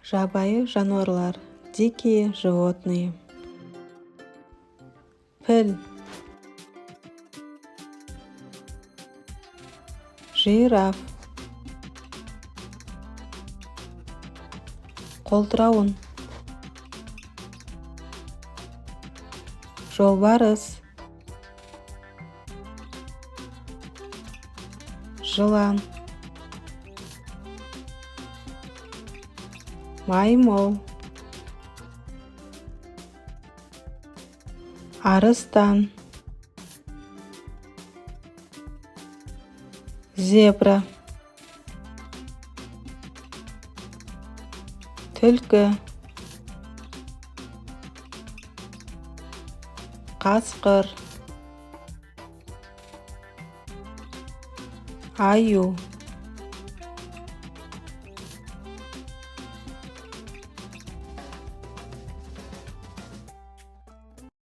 Жабайы жануарлар, дикие животные. Піл, жираф, қолтырауын, жолбарыс, жылан, маймыл, арыстан, зебра, түлкі, қасқыр, аю.